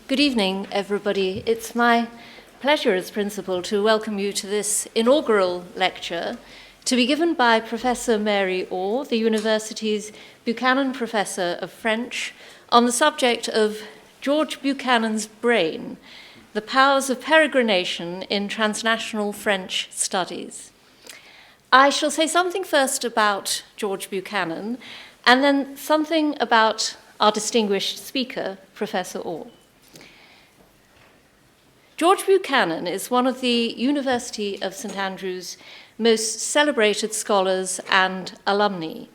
Good evening, everybody. It's my pleasure as principal to welcome you to this inaugural lecture to be given by Professor Mary Orr, the university's Buchanan Professor of French, on the subject of George Buchanan's brain, the powers of peregrination in transnational French studies. I shall say something first about George Buchanan, and then something about our distinguished speaker, Professor Orr. George Buchanan is one of the University of St Andrews' most celebrated scholars and alumni.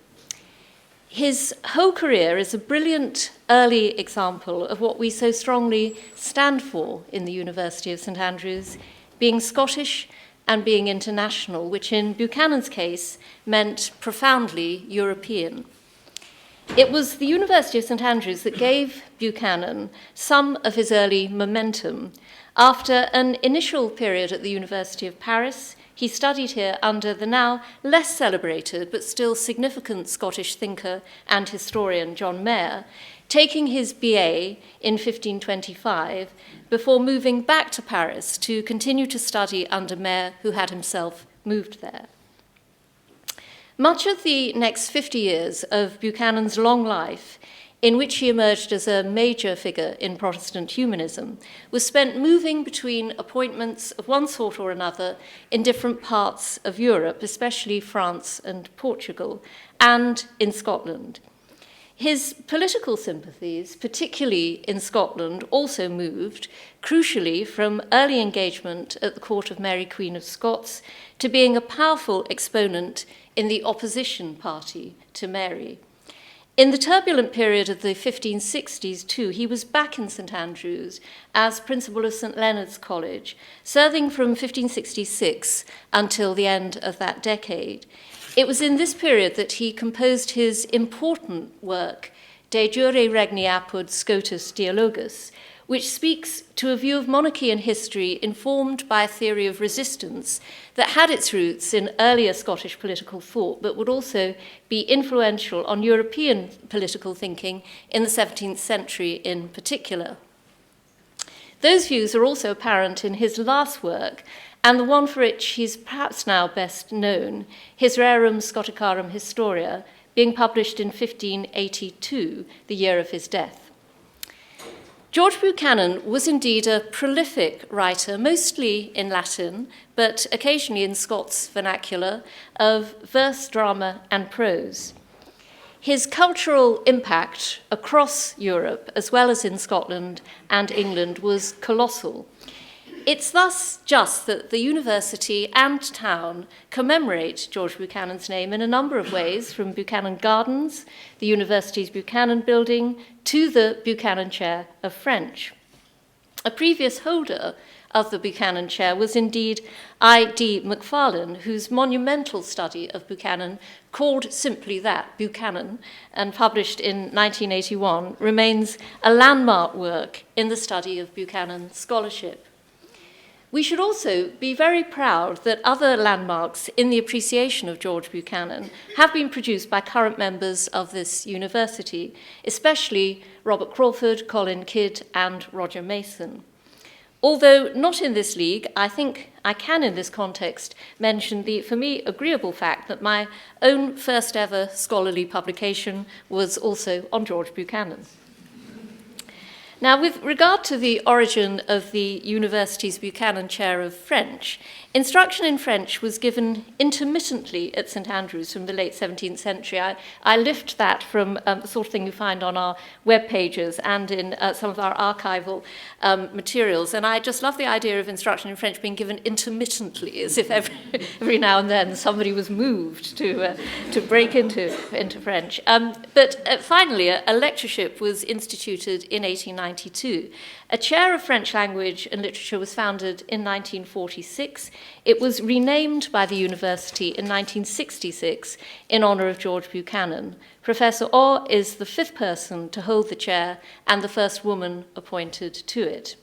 His whole career is a brilliant early example of what we so strongly stand for in the University of St Andrews, being Scottish and being international, which in Buchanan's case meant profoundly European. It was the University of St Andrews that gave Buchanan some of his early momentum. After an initial period at the University of Paris, he studied here under the now less celebrated but still significant Scottish thinker and historian John Mair, taking his BA in 1525 before moving back to Paris to continue to study under Mair, who had himself moved there. Much of the next 50 years of Buchanan's long life, in which he emerged as a major figure in Protestant humanism, was spent moving between appointments of one sort or another in different parts of Europe, especially France and Portugal, and in Scotland. His political sympathies, particularly in Scotland, also moved, crucially, from early engagement at the court of Mary Queen of Scots to being a powerful exponent in the opposition party to Mary. In the turbulent period of the 1560s, too, he was back in St Andrews as principal of St Leonard's College, serving from 1566 until the end of that decade. It was in this period that he composed his important work, De Jure Regni Apud Scotus Dialogus, which speaks to a view of monarchy and history informed by a theory of resistance that had its roots in earlier Scottish political thought, but would also be influential on European political thinking in the 17th century in particular. Those views are also apparent in his last work, and the one for which he's perhaps now best known, his Rerum Scoticarum Historia, being published in 1582, the year of his death. George Buchanan was indeed a prolific writer, mostly in Latin, but occasionally in Scots vernacular, of verse, drama, and prose. His cultural impact across Europe, as well as in Scotland and England, was colossal. It's thus just that the university and town commemorate George Buchanan's name in a number of ways, from Buchanan Gardens, the university's Buchanan building, to the Buchanan Chair of French. A previous holder of the Buchanan Chair was indeed I.D. Macfarlane, whose monumental study of Buchanan, called simply that, Buchanan, and published in 1981, remains a landmark work in the study of Buchanan scholarship. We should also be very proud that other landmarks in the appreciation of George Buchanan have been produced by current members of this university, especially Robert Crawford, Colin Kidd, and Roger Mason. Although not in this league, I think I can in this context mention the, for me, agreeable fact that my own first ever scholarly publication was also on George Buchanan. Now, with regard to the origin of the university's Buchanan Chair of French, instruction in French was given intermittently at St Andrews from the late 17th century. I lift that from the sort of thing you find on our web pages and in some of our archival materials. And I just love the idea of instruction in French being given intermittently, as if every now and then somebody was moved to break into French. But finally, a lectureship was instituted in 1892. A chair of French language and literature was founded in 1946. It was renamed by the university in 1966 in honor of George Buchanan. Professor Orr is the fifth person to hold the chair and the first woman appointed to it.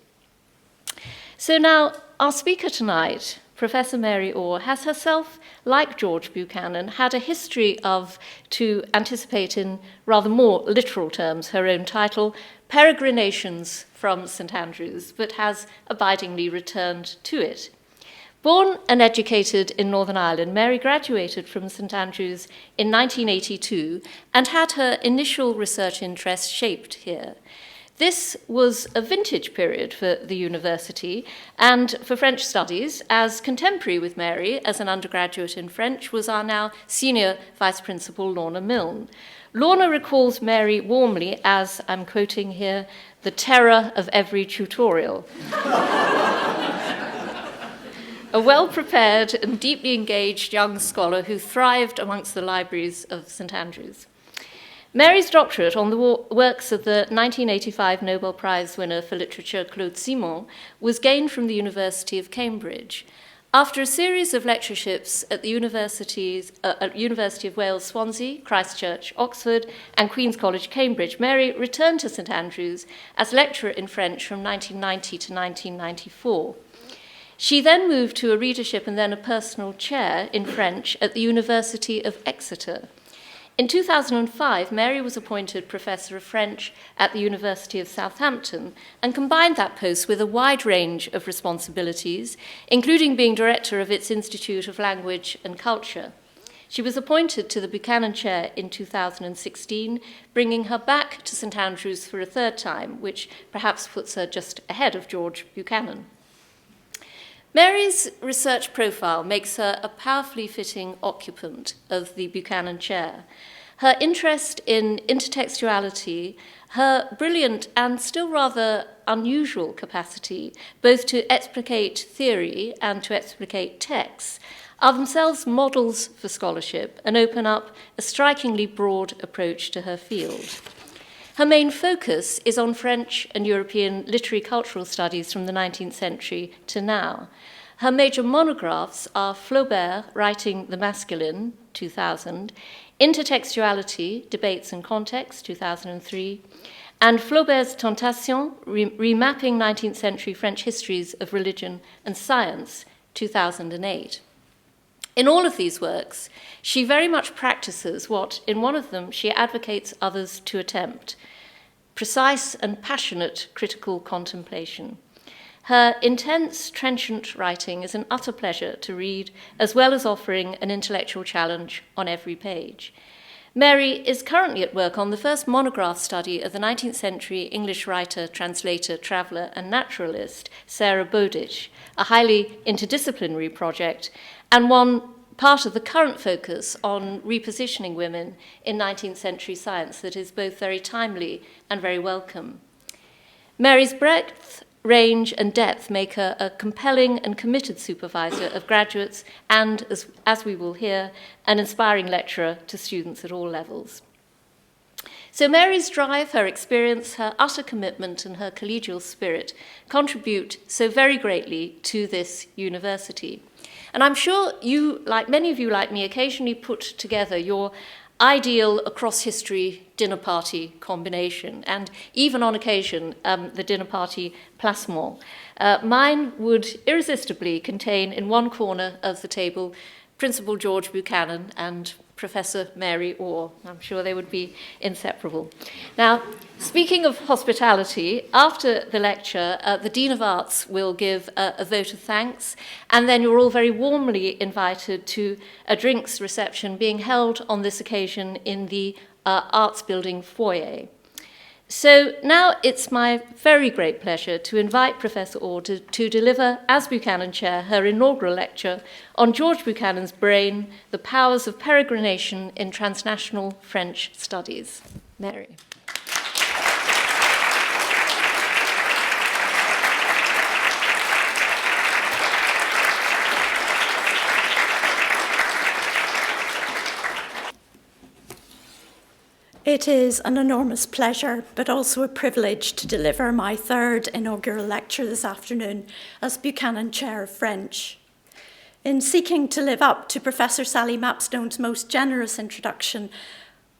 So now, our speaker tonight, Professor Mary Orr has herself, like George Buchanan, had a history of, to anticipate in rather more literal terms her own title, Peregrinations from St Andrews, but has abidingly returned to it. Born and educated in Northern Ireland, Mary graduated from St Andrews in 1982 and had her initial research interest shaped here. This was a vintage period for the university and for French studies, as contemporary with Mary as an undergraduate in French was our now senior vice principal Lorna Milne. Lorna recalls Mary warmly as, I'm quoting here, the terror of every tutorial. A well-prepared and deeply engaged young scholar who thrived amongst the libraries of St Andrews. Mary's doctorate on the works of the 1985 Nobel Prize winner for literature Claude Simon was gained from the University of Cambridge. After a series of lectureships at the University of Wales, Swansea, Christchurch, Oxford, and Queen's College, Cambridge, Mary returned to St Andrews as lecturer in French from 1990 to 1994. She then moved to a readership and then a personal chair in French at the University of Exeter. In 2005, Mary was appointed Professor of French at the University of Southampton and combined that post with a wide range of responsibilities, including being director of its Institute of Language and Culture. She was appointed to the Buchanan Chair in 2016, bringing her back to St Andrews for a third time, which perhaps puts her just ahead of George Buchanan. Mary's research profile makes her a powerfully fitting occupant of the Buchanan Chair. Her interest in intertextuality, her brilliant and still rather unusual capacity both to explicate theory and to explicate texts are themselves models for scholarship and open up a strikingly broad approach to her field. Her main focus is on French and European literary cultural studies from the 19th century to now. Her major monographs are Flaubert, Writing the Masculine, 2000, Intertextuality, Debates and Context, 2003, and Flaubert's Tentation, Remapping 19th Century French Histories of Religion and Science, 2008. In all of these works, she very much practices what, in one of them, she advocates others to attempt: precise and passionate critical contemplation. Her intense, trenchant writing is an utter pleasure to read, as well as offering an intellectual challenge on every page. Mary is currently at work on the first monograph study of the 19th century English writer, translator, traveller, and naturalist Sarah Bowditch, a highly interdisciplinary project, and one part of the current focus on repositioning women in 19th century science that is both very timely and very welcome. Mary's breadth, range, and depth make her a compelling and committed supervisor of graduates and, as we will hear, an inspiring lecturer to students at all levels. So Mary's drive, her experience, her utter commitment, and her collegial spirit contribute so very greatly to this university. And I'm sure you, like many of you like me, occasionally put together your ideal across-history dinner party combination, and even on occasion, the dinner party placement. Mine would irresistibly contain in one corner of the table Principal George Buchanan and Professor Mary Orr. I'm sure they would be inseparable. Now, speaking of hospitality, after the lecture, the Dean of Arts will give a vote of thanks, and then you're all very warmly invited to a drinks reception being held on this occasion in the Arts Building foyer. So now it's my very great pleasure to invite Professor Orr to deliver, as Buchanan Chair, her inaugural lecture on George Buchanan's brain, The Powers of Peregrination in Transnational French Studies. Mary. It is an enormous pleasure, but also a privilege to deliver my third inaugural lecture this afternoon as Buchanan Chair of French. In seeking to live up to Professor Sally Mapstone's most generous introduction,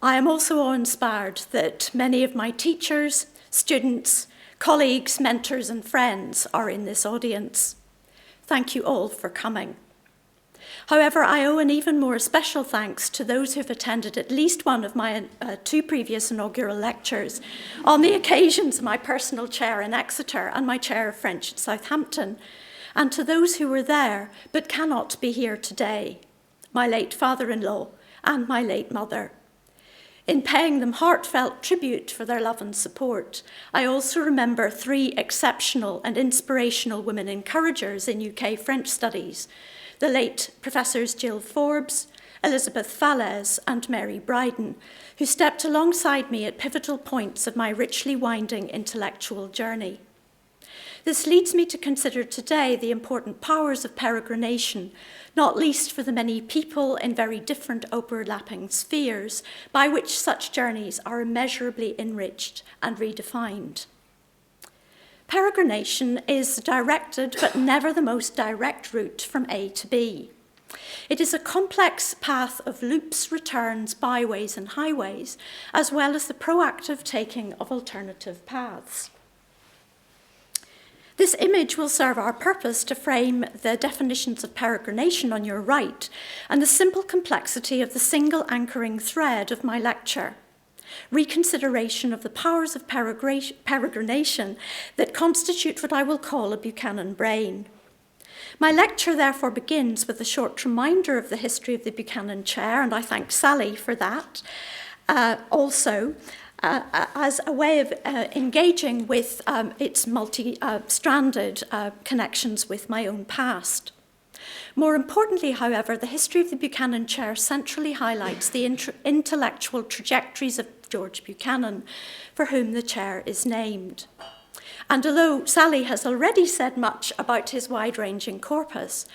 I am also awe-inspired that many of my teachers, students, colleagues, mentors, and friends are in this audience. Thank you all for coming. However, I owe an even more special thanks to those who've attended at least one of my 2 previous inaugural lectures on the occasions of my personal chair in Exeter and my chair of French at Southampton, and to those who were there but cannot be here today, my late father-in-law and my late mother. In paying them heartfelt tribute for their love and support, I also remember 3 exceptional and inspirational women encouragers in UK French studies, the late Professors Jill Forbes, Elizabeth Falaise and Mary Bryden, who stepped alongside me at pivotal points of my richly winding intellectual journey. This leads me to consider today the important powers of peregrination, not least for the many people in very different overlapping spheres by which such journeys are immeasurably enriched and redefined. Peregrination is a directed but never the most direct route from A to B. It is a complex path of loops, returns, byways and highways, as well as the proactive taking of alternative paths. This image will serve our purpose to frame the definitions of peregrination on your right and the simple complexity of the single anchoring thread of my lecture. Reconsideration of the powers of peregrination that constitute what I will call a Buchanan brain. My lecture therefore begins with a short reminder of the history of the Buchanan chair, and I thank Sally for that. As a way of engaging with its multi-stranded connections with my own past. More importantly, however, the history of the Buchanan chair centrally highlights the intellectual trajectories of George Buchanan, for whom the chair is named. And although Sally has already said much about his wide-ranging corpus,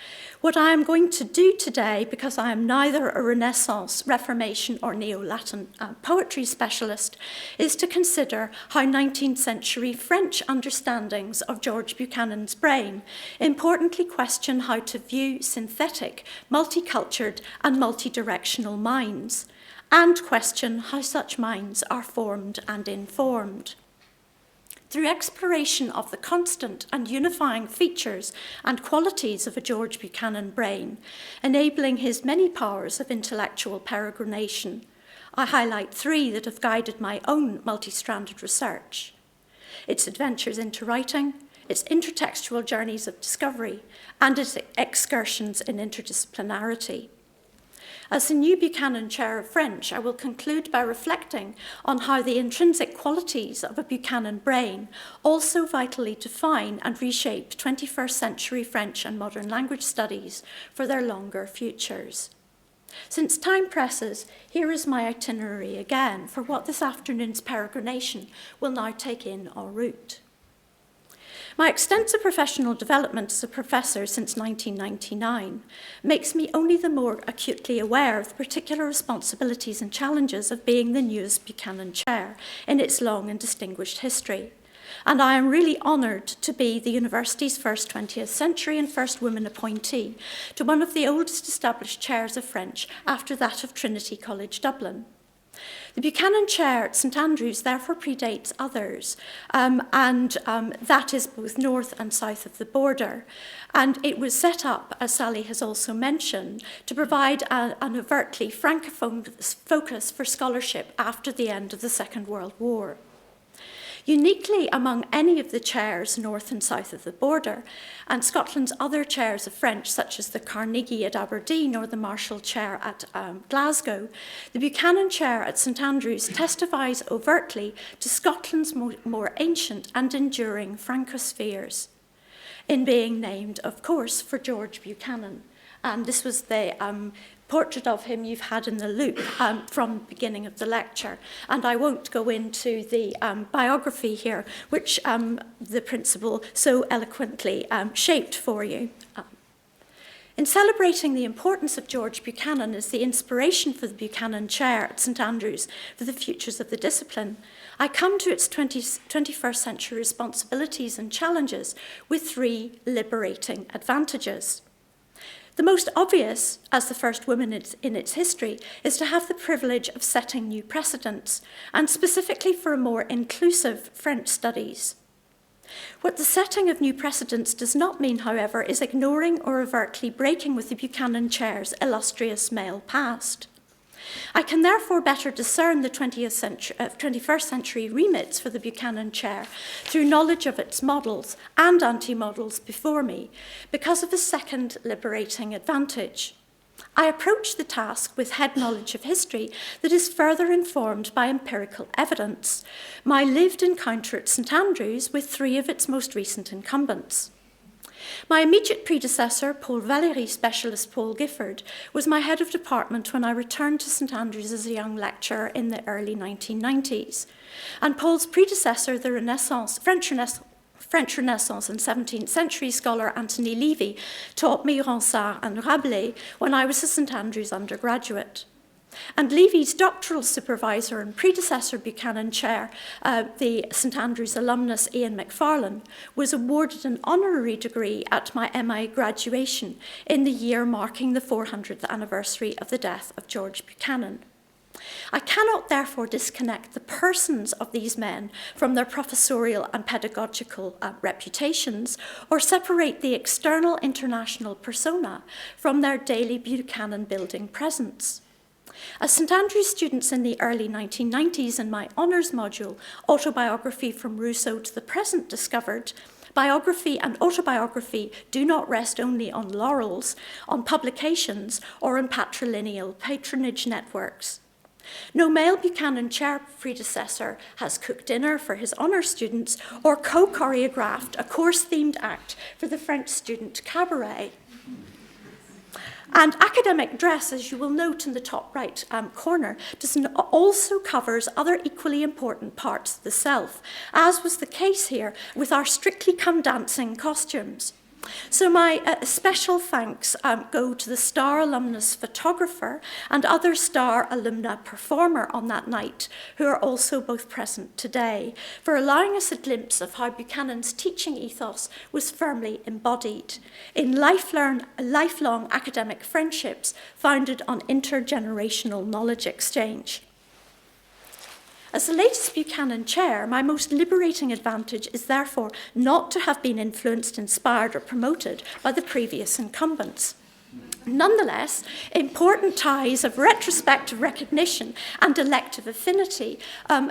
what I am going to do today, because I am neither a Renaissance, Reformation or Neo-Latin poetry specialist, is to consider how 19th century French understandings of George Buchanan's brain importantly question how to view synthetic, multicultured and multidirectional minds, and question how such minds are formed and informed. Through exploration of the constant and unifying features and qualities of a George Buchanan brain, enabling his many powers of intellectual peregrination, I highlight 3 that have guided my own multi-stranded research: its adventures into writing, its intertextual journeys of discovery, and its excursions in interdisciplinarity. As the new Buchanan Chair of French, I will conclude by reflecting on how the intrinsic qualities of a Buchanan brain also vitally define and reshape 21st century French and modern language studies for their longer futures. Since time presses, here is my itinerary again for what this afternoon's peregrination will now take in en route. My extensive professional development as a professor since 1999 makes me only the more acutely aware of the particular responsibilities and challenges of being the newest Buchanan Chair in its long and distinguished history. And I am really honoured to be the university's first 20th century and first woman appointee to one of the oldest established chairs of French after that of Trinity College Dublin. The Buchanan Chair at St Andrews therefore predates others, and that is both north and south of the border. And it was set up, as Sally has also mentioned, to provide an overtly francophone focus for scholarship after the end of the Second World War. Uniquely among any of the chairs north and south of the border, and Scotland's other chairs of French, such as the Carnegie at Aberdeen or the Marshall Chair at Glasgow, the Buchanan Chair at St Andrews testifies overtly to Scotland's more ancient and enduring Francospheres, in being named, of course, for George Buchanan. And this was the portrait of him you've had in the loop from the beginning of the lecture. And I won't go into the biography here, which the principal so eloquently shaped for you. In celebrating the importance of George Buchanan as the inspiration for the Buchanan Chair at St Andrews for the futures of the discipline, I come to its 21st century responsibilities and challenges with 3 liberating advantages. The most obvious, as the first woman in its history, is to have the privilege of setting new precedents, and specifically for a more inclusive French studies. What the setting of new precedents does not mean, however, is ignoring or overtly breaking with the Buchanan Chair's illustrious male past. I can therefore better discern the 21st century remits for the Buchanan Chair through knowledge of its models and anti-models before me, because of a second liberating advantage. I approach the task with head knowledge of history that is further informed by empirical evidence, my lived encounter at St Andrews with 3 of its most recent incumbents. My immediate predecessor, Paul Valéry specialist Paul Gifford, was my head of department when I returned to St Andrews as a young lecturer in the early 1990s. And Paul's predecessor, the French Renaissance and 17th century scholar Anthony Levy, taught me Ronsard and Rabelais when I was a St Andrews undergraduate. And Levy's doctoral supervisor and predecessor Buchanan Chair, the St Andrews alumnus Ian McFarlane, was awarded an honorary degree at my MA graduation in the year marking the 400th anniversary of the death of George Buchanan. I cannot therefore disconnect the persons of these men from their professorial and pedagogical reputations, or separate the external international persona from their daily Buchanan building presence. As St Andrews students in the early 1990s in my honours module, Autobiography from Rousseau to the Present, discovered, biography and autobiography do not rest only on laurels, on publications, or on patrilineal patronage networks. No male Buchanan Chair predecessor has cooked dinner for his honours students or co-choreographed a course-themed act for the French student cabaret. And academic dress, as you will note in the top right corner, also covers other equally important parts of the self, as was the case here with our Strictly Come Dancing costumes. So my special thanks go to the star alumnus photographer and other star alumna performer on that night, who are also both present today, for allowing us a glimpse of how Buchanan's teaching ethos was firmly embodied in lifelong academic friendships founded on intergenerational knowledge exchange. As the latest Buchanan Chair, my most liberating advantage is therefore not to have been influenced, inspired, or promoted by the previous incumbents. Nonetheless, important ties of retrospective recognition and elective affinity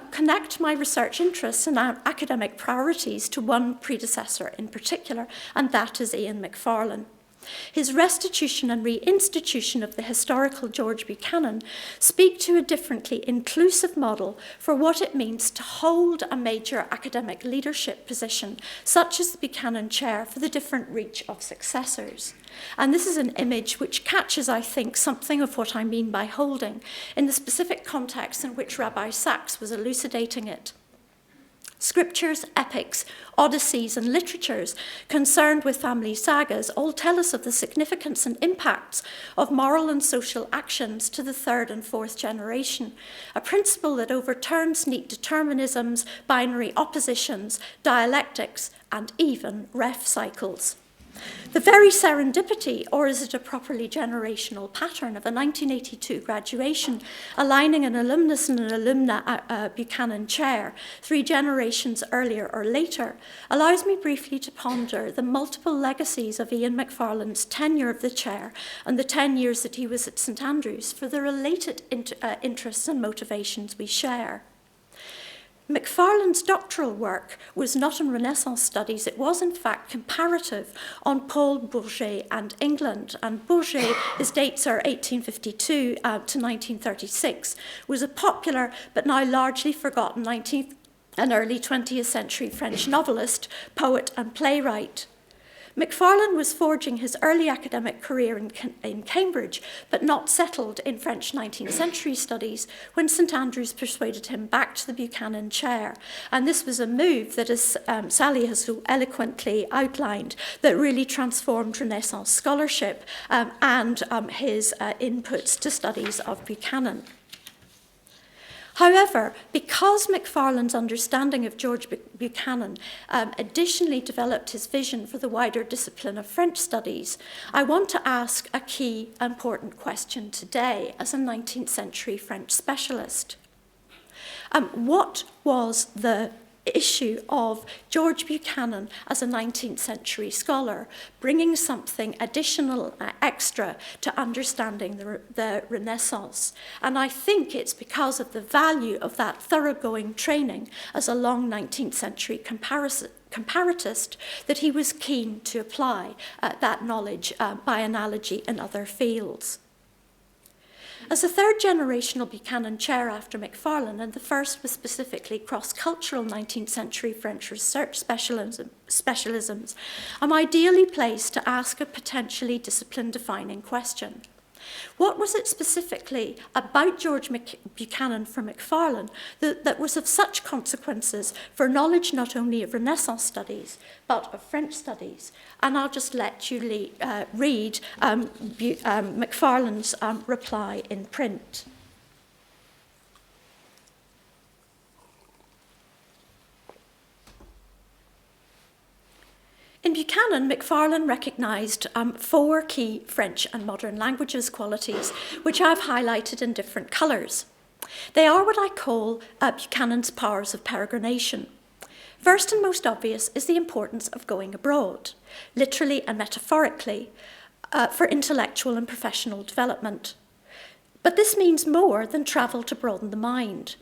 connect my research interests and academic priorities to one predecessor in particular, and that is Ian McFarlane. His restitution and reinstitution of the historical George Buchanan speak to a differently inclusive model for what it means to hold a major academic leadership position, such as the Buchanan Chair, for the different reach of successors. And this is an image which catches, I think, something of what I mean by holding in the specific context in which Rabbi Sachs was elucidating it. Scriptures, epics, odysseys, and literatures concerned with family sagas all tell us of the significance and impacts of moral and social actions to the 3rd and 4th generation, a principle that overturns neat determinisms, binary oppositions, dialectics, and even ref cycles. The very serendipity, or is it a properly generational pattern, of a 1982 graduation aligning an alumnus and an alumna Buchanan Chair 3 generations earlier or later allows me briefly to ponder the multiple legacies of Ian McFarlane's tenure of the chair and the 10 years that he was at St Andrews for the related interests and motivations we share. McFarlane's doctoral work was not on Renaissance studies, it was in fact comparative on Paul Bourget and England. And Bourget, his dates are 1852 to 1936, was a popular but now largely forgotten 19th and early 20th century French novelist, poet and playwright. McFarlane was forging his early academic career in Cambridge, but not settled in French 19th century studies when St Andrews persuaded him back to the Buchanan Chair. And this was a move that, as Sally has so eloquently outlined, that really transformed Renaissance scholarship and his inputs to studies of Buchanan. However, because McFarlane's understanding of George Buchanan additionally developed his vision for the wider discipline of French studies, I want to ask a key important question today as a 19th century French specialist. What was the issue of George Buchanan as a 19th century scholar, bringing something additional, extra to understanding the Renaissance. And I think it's because of the value of that thoroughgoing training as a long 19th century comparatist that he was keen to apply that knowledge by analogy in other fields. As a third-generational Buchanan chair after Macfarlane, and the first was specifically cross-cultural 19th century French research specialisms, I'm ideally placed to ask a potentially discipline-defining question. What was it specifically about George Buchanan for Macfarlane that was of such consequences for knowledge not only of Renaissance studies, but of French studies? And I'll just let you read Macfarlane's reply in print. In Buchanan, Macfarlane recognised 4 key French and modern languages qualities, which I've highlighted in different colours. They are what I call Buchanan's powers of peregrination. First and most obvious is the importance of going abroad, literally and metaphorically, for intellectual and professional development. But this means more than travel to broaden the mind.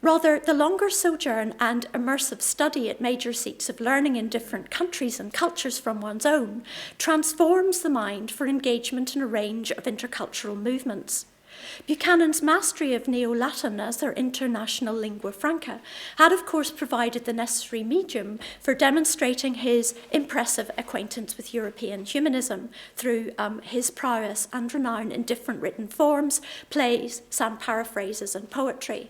Rather, the longer sojourn and immersive study at major seats of learning in different countries and cultures from one's own transforms the mind for engagement in a range of intercultural movements. Buchanan's mastery of Neo-Latin as their international lingua franca had, of course, provided the necessary medium for demonstrating his impressive acquaintance with European humanism through his prowess and renown in different written forms, plays, some paraphrases, and poetry.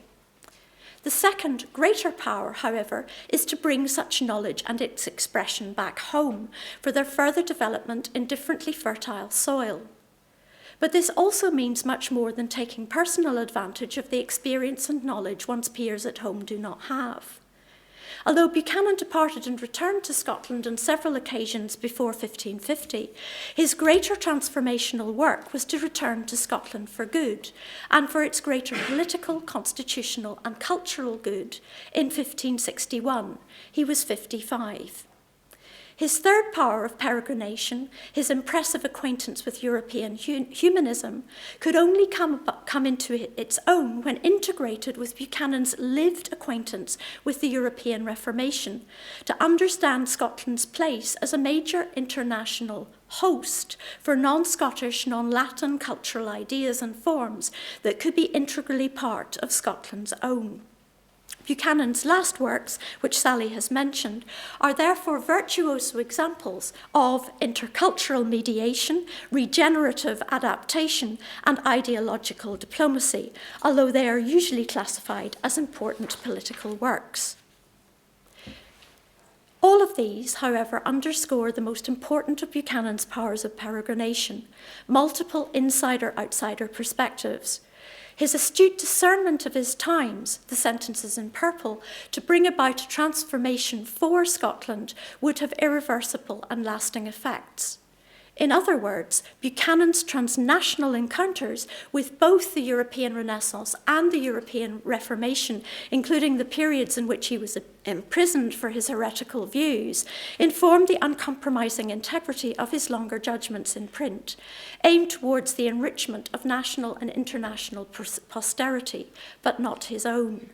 The second, greater power, however, is to bring such knowledge and its expression back home for their further development in differently fertile soil. But this also means much more than taking personal advantage of the experience and knowledge one's peers at home do not have. Although Buchanan departed and returned to Scotland on several occasions before 1550, his greater transformational work was to return to Scotland for good, and for its greater political, constitutional and cultural good in 1561. He was 55. His third power of peregrination, his impressive acquaintance with European humanism, could only come into its own when integrated with Buchanan's lived acquaintance with the European Reformation, to understand Scotland's place as a major international host for non-Scottish, non-Latin cultural ideas and forms that could be integrally part of Scotland's own. Buchanan's last works, which Sally has mentioned, are therefore virtuoso examples of intercultural mediation, regenerative adaptation, and ideological diplomacy, although they are usually classified as important political works. All of these, however, underscore the most important of Buchanan's powers of peregrination, multiple insider-outsider perspectives. His astute discernment of his times, the sentences in purple, to bring about a transformation for Scotland would have irreversible and lasting effects. In other words, Buchanan's transnational encounters with both the European Renaissance and the European Reformation, including the periods in which he was imprisoned for his heretical views, informed the uncompromising integrity of his longer judgments in print, aimed towards the enrichment of national and international posterity, but not his own.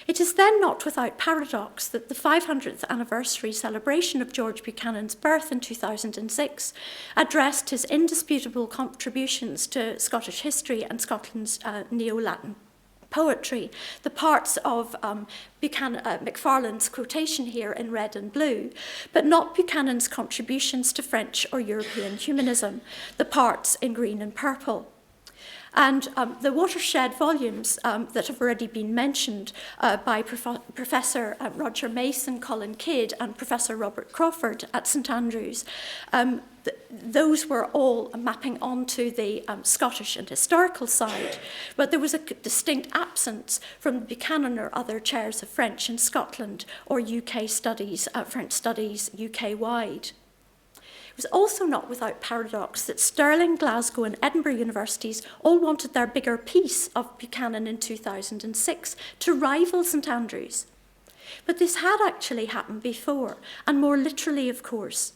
It is then not without paradox that the 500th anniversary celebration of George Buchanan's birth in 2006 addressed his indisputable contributions to Scottish history and Scotland's Neo-Latin poetry, the parts of Macfarlane's quotation here in red and blue, but not Buchanan's contributions to French or European humanism, the parts in green and purple. And the watershed volumes that have already been mentioned by Professor Roger Mason, Colin Kidd, and Professor Robert Crawford at St Andrews, those were all mapping onto the Scottish and historical side, but there was a distinct absence from Buchanan or other chairs of French in Scotland or UK studies, French studies UK-wide. It was also not without paradox that Stirling, Glasgow and Edinburgh universities all wanted their bigger piece of Buchanan in 2006 to rival St Andrews. But this had actually happened before, and more literally, of course.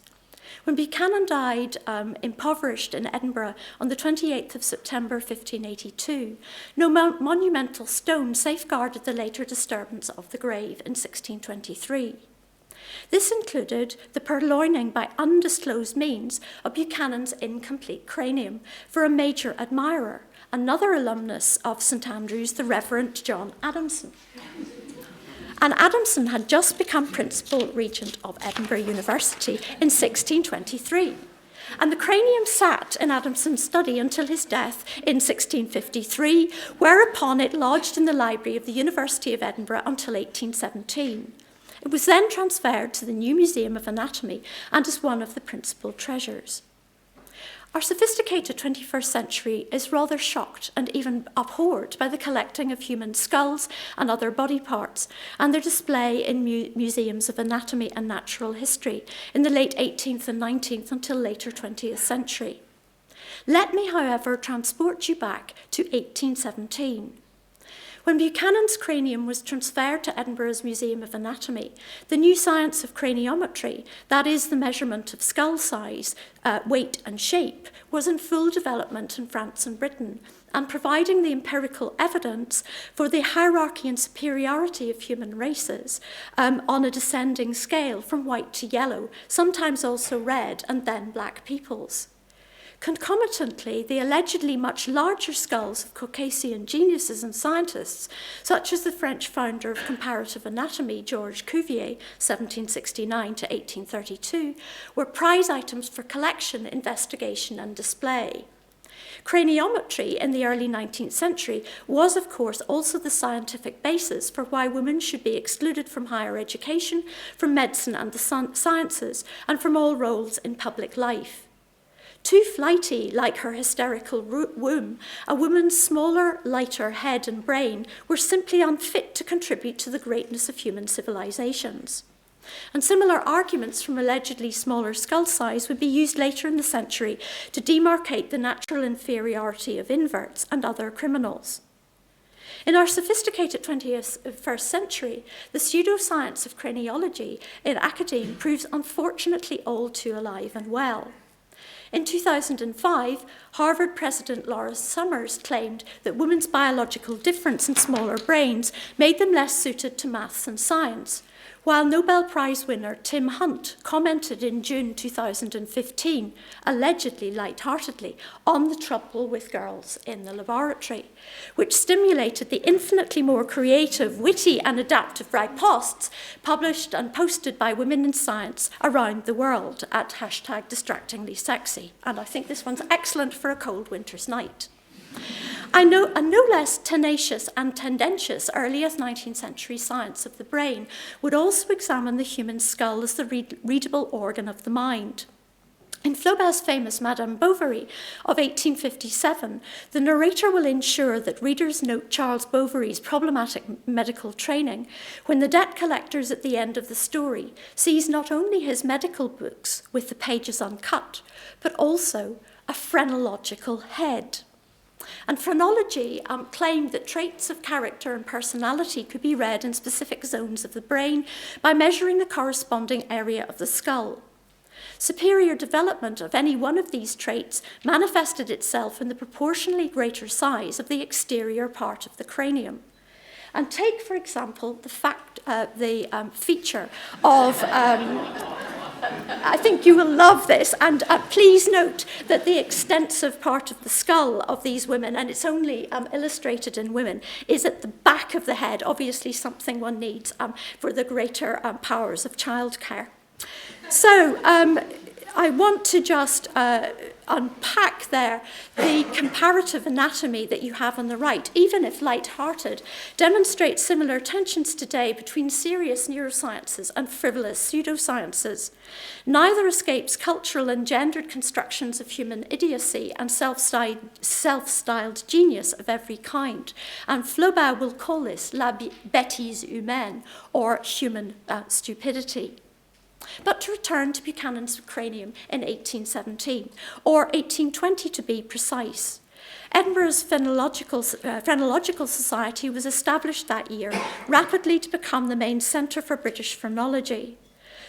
When Buchanan died impoverished in Edinburgh on the 28th of September 1582, no monumental stone safeguarded the later disturbance of the grave in 1623. This included the purloining by undisclosed means of Buchanan's incomplete cranium for a major admirer, another alumnus of St Andrews, the Reverend John Adamson. And Adamson had just become Principal Regent of Edinburgh University in 1623. And the cranium sat in Adamson's study until his death in 1653, whereupon it lodged in the library of the University of Edinburgh until 1817. It was then transferred to the new Museum of Anatomy and is one of the principal treasures. Our sophisticated 21st century is rather shocked and even abhorred by the collecting of human skulls and other body parts and their display in museums of anatomy and natural history in the late 18th and 19th until later 20th century. Let me, however, transport you back to 1817. When Buchanan's cranium was transferred to Edinburgh's Museum of Anatomy, the new science of craniometry, that is the measurement of skull size, weight and shape, was in full development in France and Britain, and providing the empirical evidence for the hierarchy and superiority of human races on a descending scale from white to yellow, sometimes also red and then black peoples. Concomitantly, the allegedly much larger skulls of Caucasian geniuses and scientists, such as the French founder of comparative anatomy, Georges Cuvier, 1769 to 1832, were prize items for collection, investigation, and display. Craniometry in the early 19th century was, of course, also the scientific basis for why women should be excluded from higher education, from medicine and the sciences, and from all roles in public life. Too flighty, like her hysterical womb, a woman's smaller, lighter head and brain were simply unfit to contribute to the greatness of human civilizations. And similar arguments from allegedly smaller skull size would be used later in the century to demarcate the natural inferiority of inverts and other criminals. In our sophisticated 21st century, the pseudoscience of craniology in academia proves unfortunately all too alive and well. In 2005, Harvard President Laura Summers claimed that women's biological difference in smaller brains made them less suited to maths and science, while Nobel Prize winner Tim Hunt commented in June 2015, allegedly lightheartedly, on the trouble with girls in the laboratory, which stimulated the infinitely more creative, witty and adaptive ripostes published and posted by women in science around the world at #distractinglysexy. And I think this one's excellent for a cold winter's night. A no less tenacious and tendentious earliest 19th century science of the brain would also examine the human skull as the readable organ of the mind. In Flaubert's famous Madame Bovary of 1857, the narrator will ensure that readers note Charles Bovary's problematic medical training when the debt collectors at the end of the story sees not only his medical books with the pages uncut, but also a phrenological head. And phrenology claimed that traits of character and personality could be read in specific zones of the brain by measuring the corresponding area of the skull. Superior development of any one of these traits manifested itself in the proportionally greater size of the exterior part of the cranium. And take, for example, the feature of... I think you will love this, and please note that the extensive part of the skull of these women, and it's only illustrated in women, is at the back of the head, obviously something one needs for the greater powers of childcare. So I want to just unpack there the comparative anatomy that you have on the right, even if light-hearted, demonstrates similar tensions today between serious neurosciences and frivolous pseudosciences. Neither escapes cultural and gendered constructions of human idiocy and self-styled genius of every kind. And Flaubert will call this la bêtise humaine, or human stupidity. But to return to Buchanan's cranium in 1817, or 1820 to be precise. Edinburgh's Phrenological Society was established that year, rapidly to become the main centre for British phrenology.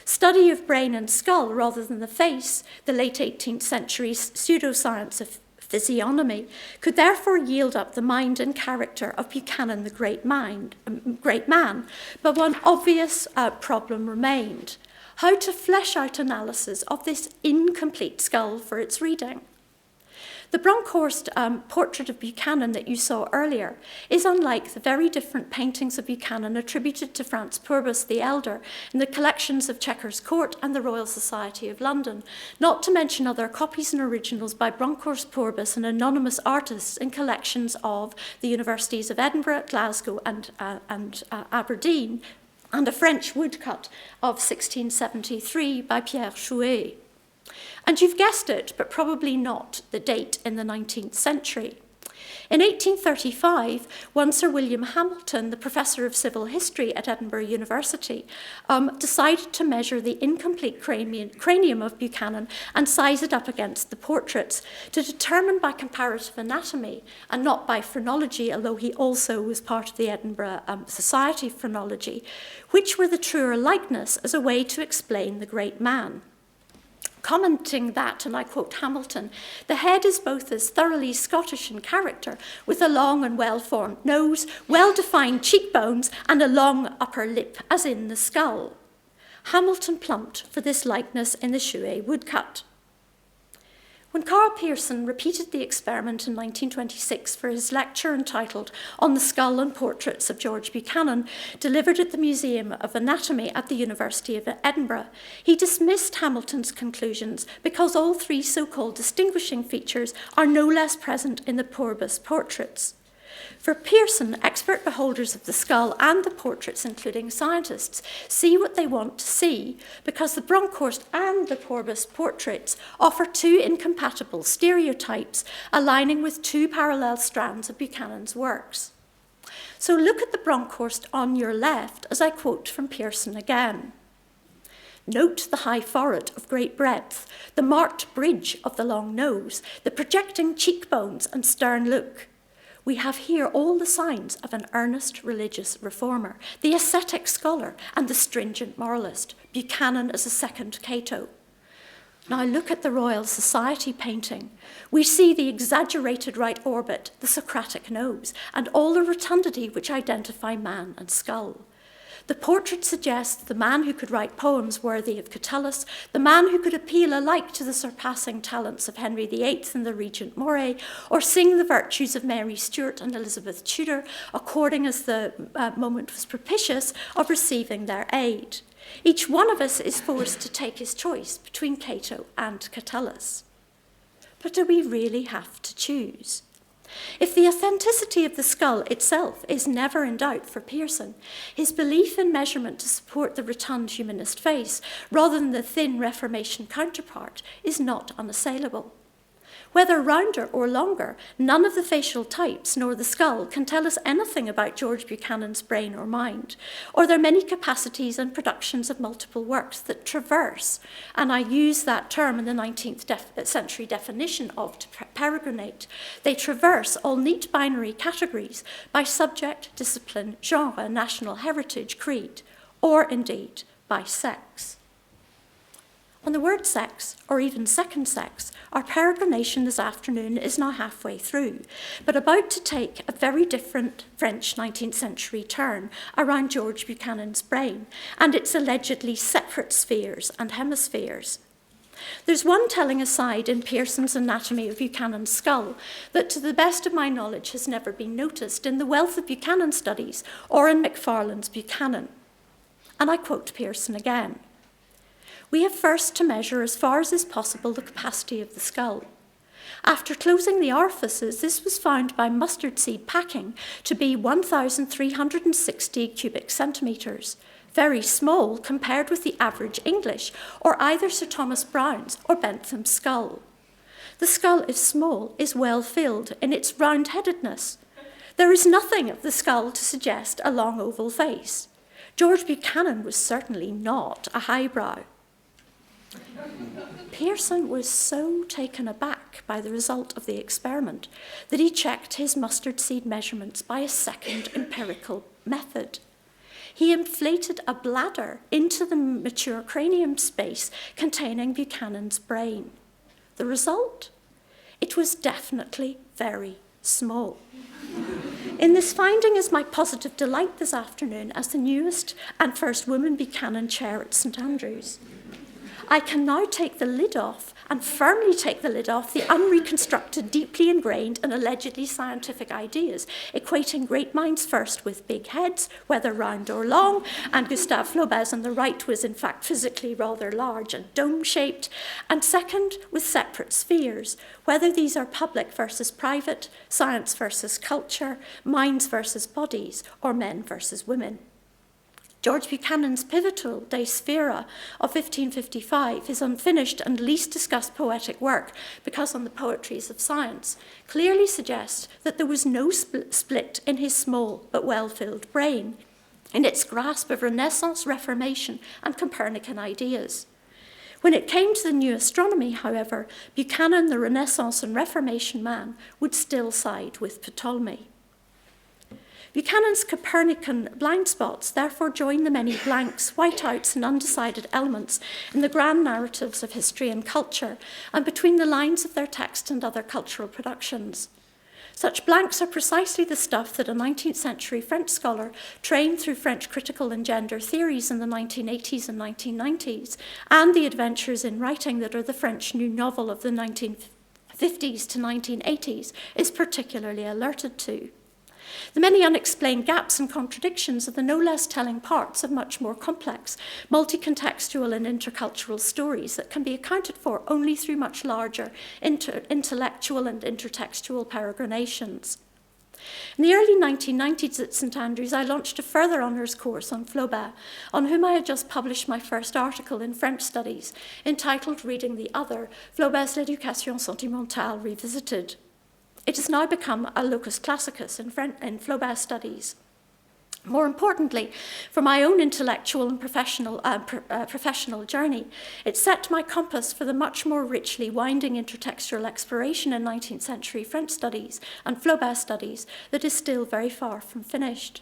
Study of brain and skull rather than the face, the late 18th century pseudoscience of physiognomy, could therefore yield up the mind and character of Buchanan the great man. But one obvious problem remained: how to flesh out analysis of this incomplete skull for its reading. The Bronkhorst portrait of Buchanan that you saw earlier is unlike the very different paintings of Buchanan attributed to Franz Purvis the Elder in the collections of Chequers Court and the Royal Society of London, not to mention other copies and originals by Bronkhorst Purvis and anonymous artists in collections of the Universities of Edinburgh, Glasgow and Aberdeen, and a French woodcut of 1673 by Pierre Chouet. And you've guessed it, but probably not the date in the 19th century. In 1835, one Sir William Hamilton, the Professor of Civil History at Edinburgh University, decided to measure the incomplete cranium of Buchanan and size it up against the portraits to determine by comparative anatomy, and not by phrenology, although he also was part of the Edinburgh Society of Phrenology, which were the truer likeness as a way to explain the great man. Commenting that, and I quote Hamilton, "The head is both as thoroughly Scottish in character, with a long and well-formed nose, well-defined cheekbones, and a long upper lip, as in the skull." Hamilton plumped for this likeness in the Chouet woodcut. When Carl Pearson repeated the experiment in 1926 for his lecture entitled On the Skull and Portraits of George Buchanan, delivered at the Museum of Anatomy at the University of Edinburgh, he dismissed Hamilton's conclusions because all three so-called distinguishing features are no less present in the Purvis portraits. For Pearson, expert beholders of the skull and the portraits, including scientists, see what they want to see because the Bronkhorst and the Purvis portraits offer two incompatible stereotypes aligning with two parallel strands of Buchanan's works. So look at the Bronkhorst on your left as I quote from Pearson again. "Note the high forehead of great breadth, the marked bridge of the long nose, the projecting cheekbones and stern look. We have here all the signs of an earnest religious reformer, the ascetic scholar, and the stringent moralist. Buchanan as a second Cato. Now look at the Royal Society painting. We see the exaggerated right orbit, the Socratic nose, and all the rotundity which identify man and skull. The portrait suggests the man who could write poems worthy of Catullus, the man who could appeal alike to the surpassing talents of Henry VIII and the Regent Moray, or sing the virtues of Mary Stuart and Elizabeth Tudor, according as the moment was propitious of receiving their aid. Each one of us is forced to take his choice between Cato and Catullus. But do we really have to choose? If the authenticity of the skull itself is never in doubt for Pearson, his belief in measurement to support the rotund humanist face, rather than the thin Reformation counterpart, is not unassailable. Whether rounder or longer, none of the facial types nor the skull can tell us anything about George Buchanan's brain or mind, or their many capacities and productions of multiple works that traverse, and I use that term in the 19th century definition of to peregrinate, they traverse all neat binary categories by subject, discipline, genre, national heritage, creed, or indeed by sex. On the word sex, or even second sex, our peregrination this afternoon is now halfway through, but about to take a very different French 19th century turn around George Buchanan's brain and its allegedly separate spheres and hemispheres. There's one telling aside in Pearson's Anatomy of Buchanan's skull that, to the best of my knowledge, has never been noticed in the wealth of Buchanan studies or in Macfarlane's Buchanan. And I quote Pearson again. We have first to measure as far as is possible the capacity of the skull. After closing the orifices, this was found by mustard seed packing to be 1,360 cubic centimetres, very small compared with the average English or either Sir Thomas Browne's or Bentham's skull. The skull, if small, is well filled in its round-headedness. There is nothing of the skull to suggest a long oval face. George Buchanan was certainly not a highbrow. Pearson was so taken aback by the result of the experiment that he checked his mustard seed measurements by a second empirical method. He inflated a bladder into the mature cranium space containing Buchanan's brain. The result? It was definitely very small. In this finding is my positive delight this afternoon as the newest and first woman Buchanan chair at St Andrews. I can now take the lid off and firmly take the lid off the unreconstructed, deeply ingrained and allegedly scientific ideas, equating great minds first with big heads, whether round or long, and Gustave Flaubert's on the right was in fact physically rather large and dome-shaped, and second with separate spheres, whether these are public versus private, science versus culture, minds versus bodies, or men versus women. George Buchanan's pivotal De Sphera of 1555, his unfinished and least discussed poetic work, because on the poetries of science, clearly suggests that there was no split in his small but well-filled brain, in its grasp of Renaissance, Reformation, and Copernican ideas. When it came to the new astronomy, however, Buchanan, the Renaissance and Reformation man, would still side with Ptolemy. Buchanan's Copernican blind spots therefore join the many blanks, whiteouts, and undecided elements in the grand narratives of history and culture, and between the lines of their text and other cultural productions. Such blanks are precisely the stuff that a 19th century French scholar trained through French critical and gender theories in the 1980s and 1990s, and the adventures in writing that are the French new novel of the 1950s to 1980s, is particularly alerted to. The many unexplained gaps and contradictions are the no less telling parts of much more complex, multi-contextual and intercultural stories that can be accounted for only through much larger intellectual and intertextual peregrinations. In the early 1990s at St Andrews, I launched a further honours course on Flaubert, on whom I had just published my first article in French studies, entitled Reading the Other, Flaubert's L'Éducation Sentimentale Revisited. It has now become a locus classicus in Flaubert studies. More importantly, for my own intellectual and professional journey, it set my compass for the much more richly winding intertextual exploration in 19th century French studies and Flaubert studies that is still very far from finished.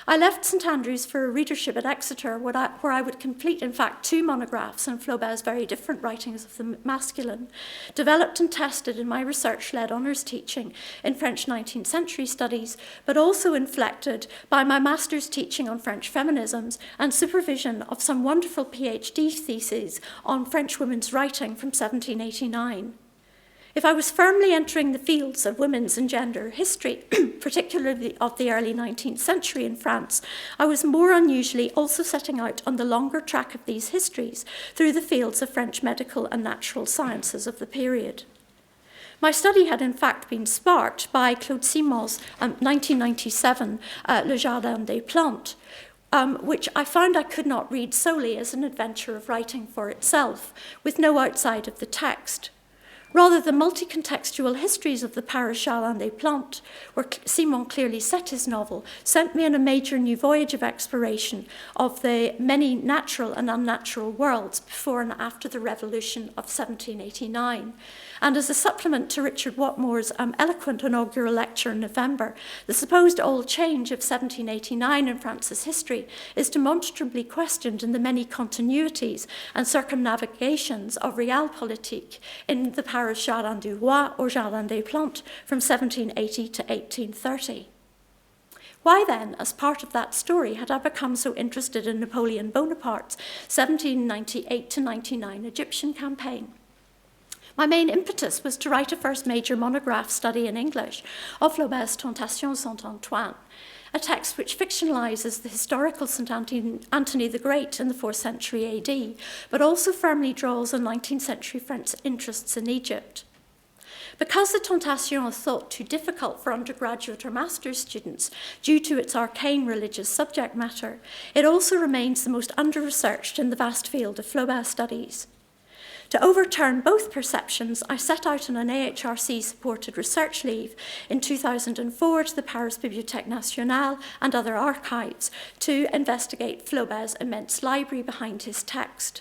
I left St Andrews for a readership at Exeter where I would complete, in fact, 2 monographs on Flaubert's very different writings of the masculine, developed and tested in my research-led honours teaching in French 19th century studies, but also inflected by my master's teaching on French feminisms and supervision of some wonderful PhD theses on French women's writing from 1789. If I was firmly entering the fields of women's and gender history, particularly of the early 19th century in France, I was more unusually also setting out on the longer track of these histories through the fields of French medical and natural sciences of the period. My study had in fact been sparked by Claude Simon's 1997 Le Jardin des Plantes, which I found I could not read solely as an adventure of writing for itself, with no outside of the text. Rather, the multi-contextual histories of the Paris Jardin des Plantes, where Simon clearly set his novel, sent me on a major new voyage of exploration of the many natural and unnatural worlds before and after the Revolution of 1789. And as a supplement to Richard Watmore's eloquent inaugural lecture in November, the supposed old change of 1789 in France's history is demonstrably questioned in the many continuities and circumnavigations of realpolitik in the Paris Jardin du Roi or Jardin des Plantes from 1780 to 1830. Why then, as part of that story, had I become so interested in Napoleon Bonaparte's 1798 to 99 Egyptian campaign? My main impetus was to write a first major monograph study in English of Flaubert's Tentation Saint-Antoine, a text which fictionalizes the historical St. Anthony the Great in the 4th century AD, but also firmly draws on 19th century French interests in Egypt. Because the Tentation is thought too difficult for undergraduate or master's students due to its arcane religious subject matter, it also remains the most under-researched in the vast field of Flaubert studies. To overturn both perceptions, I set out on an AHRC-supported research leave in 2004 to the Paris Bibliothèque Nationale and other archives to investigate Flaubert's immense library behind his text.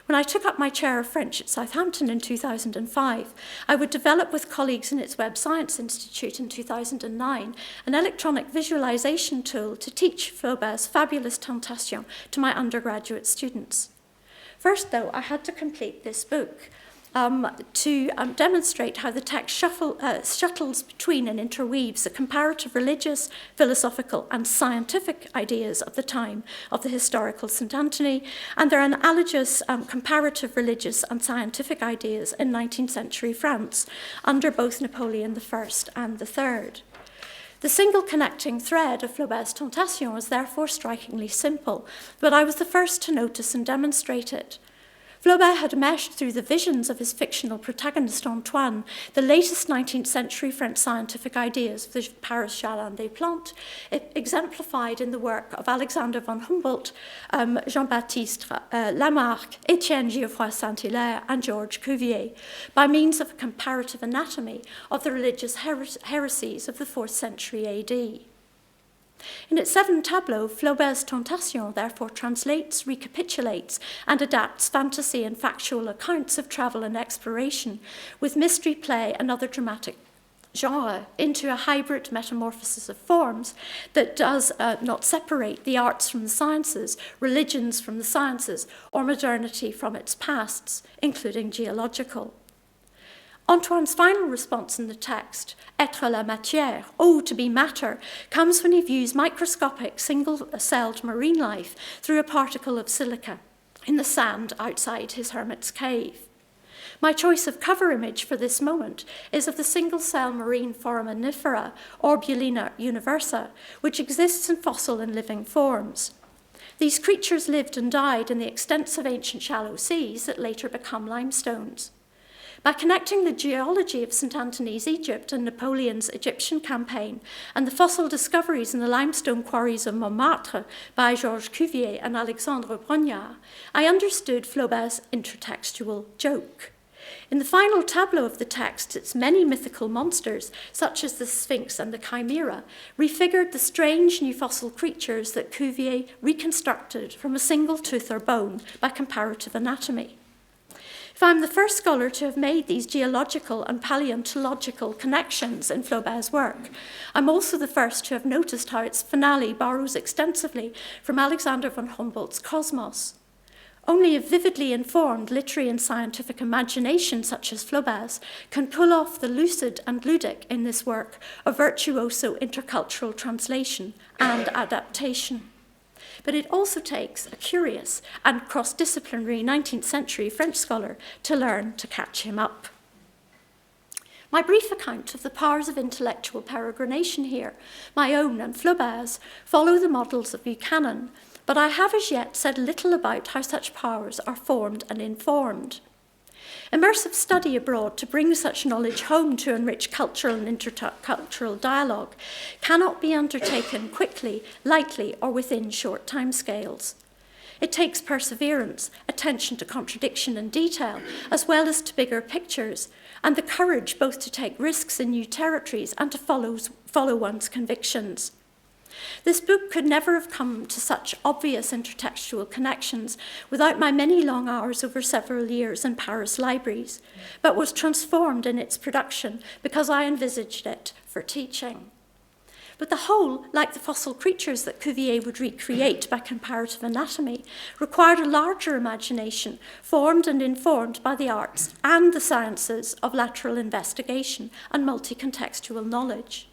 When I took up my chair of French at Southampton in 2005, I would develop with colleagues in its Web Science Institute in 2009 an electronic visualization tool to teach Flaubert's fabulous Tentation to my undergraduate students. First, though, I had to complete this book to demonstrate how the text shuttles between and interweaves the comparative religious, philosophical, and scientific ideas of the time of the historical St. Anthony and their analogous comparative religious and scientific ideas in 19th century France under both Napoleon I and III. The single connecting thread of Flaubert's Tentation was therefore strikingly simple, but I was the first to notice and demonstrate it. Flaubert had meshed through the visions of his fictional protagonist Antoine the latest 19th century French scientific ideas of the Paris Jardin des Plantes, exemplified in the work of Alexander von Humboldt, Jean-Baptiste Lamarck, Étienne Geoffroy Saint-Hilaire, and Georges Cuvier, by means of a comparative anatomy of the religious heresies of the 4th century AD. In its 7 tableaux, Flaubert's Tentation therefore translates, recapitulates, and adapts fantasy and factual accounts of travel and exploration with mystery play and other dramatic genre into a hybrid metamorphosis of forms that does not separate the arts from the sciences, religions from the sciences, or modernity from its pasts, including geological. Antoine's final response in the text, être la matière, oh, to be matter, comes when he views microscopic single-celled marine life through a particle of silica in the sand outside his hermit's cave. My choice of cover image for this moment is of the single-cell marine foraminifera, Orbulina universa, which exists in fossil and living forms. These creatures lived and died in the extensive ancient shallow seas that later become limestones. By connecting the geology of St. Anthony's Egypt and Napoleon's Egyptian campaign and the fossil discoveries in the limestone quarries of Montmartre by Georges Cuvier and Alexandre Brognard, I understood Flaubert's intertextual joke. In the final tableau of the text, its many mythical monsters, such as the Sphinx and the Chimera, refigured the strange new fossil creatures that Cuvier reconstructed from a single tooth or bone by comparative anatomy. If I'm the first scholar to have made these geological and paleontological connections in Flaubert's work, I'm also the first to have noticed how its finale borrows extensively from Alexander von Humboldt's Cosmos. Only a vividly informed literary and scientific imagination such as Flaubert's can pull off the lucid and ludic in this work of virtuoso intercultural translation and adaptation. But it also takes a curious and cross-disciplinary 19th century French scholar to learn to catch him up. My brief account of the powers of intellectual peregrination here, my own and Flaubert's, follow the models of Buchanan, but I have as yet said little about how such powers are formed and informed. Immersive study abroad to bring such knowledge home to enrich cultural and intercultural dialogue cannot be undertaken quickly, lightly, or within short timescales. It takes perseverance, attention to contradiction and detail, as well as to bigger pictures, and the courage both to take risks in new territories and to follow one's convictions. This book could never have come to such obvious intertextual connections without my many long hours over several years in Paris libraries, but was transformed in its production because I envisaged it for teaching. But the whole, like the fossil creatures that Cuvier would recreate by comparative anatomy, required a larger imagination, formed and informed by the arts and the sciences of lateral investigation and multi-contextual knowledge.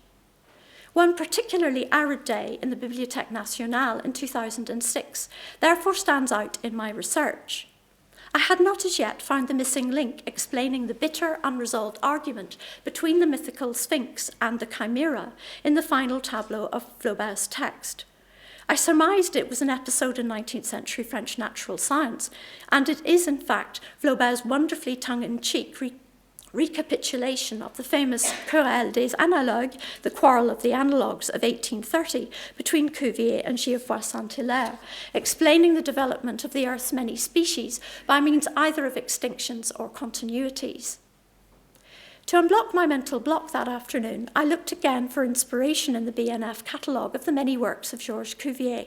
One particularly arid day in the Bibliothèque Nationale in 2006 therefore stands out in my research. I had not as yet found the missing link explaining the bitter, unresolved argument between the mythical Sphinx and the Chimera in the final tableau of Flaubert's text. I surmised it was an episode in 19th century French natural science, and it is in fact Flaubert's wonderfully tongue-in-cheek recapitulation of the famous Querelle des Analogues, the Quarrel of the Analogues of 1830 between Cuvier and Geoffroy Saint-Hilaire, explaining the development of the Earth's many species by means either of extinctions or continuities. To unblock my mental block that afternoon, I looked again for inspiration in the BNF catalogue of the many works of Georges Cuvier.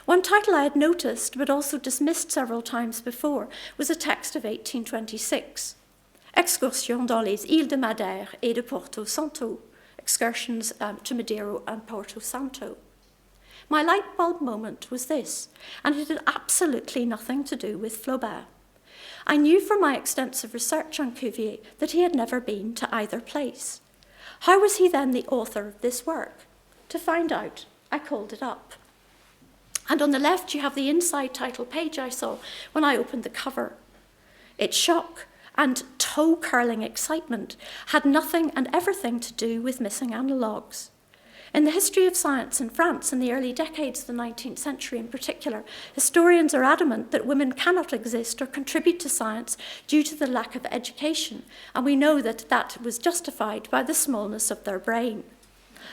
One title I had noticed, but also dismissed several times before, was a text of 1826. Excursions dans les îles de Madère et de Porto Santo. Excursions to Madeira and Porto Santo. My light bulb moment was this, and it had absolutely nothing to do with Flaubert. I knew from my extensive research on Cuvier that he had never been to either place. How was he then the author of this work? To find out, I called it up. And on the left, you have the inside title page I saw when I opened the cover. Its shock and toe-curling excitement had nothing and everything to do with missing analogues. In the history of science in France in the early decades of the 19th century in particular, historians are adamant that women cannot exist or contribute to science due to the lack of education, and we know that that was justified by the smallness of their brain.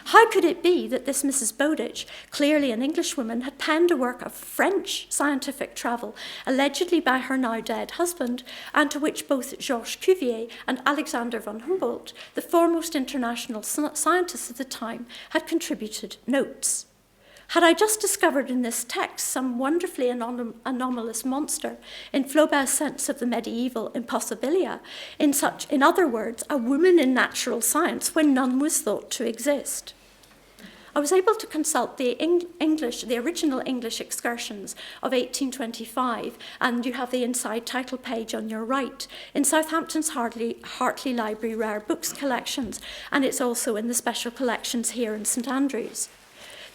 How could it be that this Mrs. Bowditch, clearly an Englishwoman, had penned a work of French scientific travel, allegedly by her now dead husband, and to which both Georges Cuvier and Alexander von Humboldt, the foremost international scientists of the time, had contributed notes? Had I just discovered in this text some wonderfully anomalous monster, in Flaubert's sense of the medieval impossibilia, in other words, a woman in natural science when none was thought to exist? I was able to consult the original English excursions of 1825, and you have the inside title page on your right, in Southampton's Hartley Library Rare Books collections, and it's also in the special collections here in St Andrews.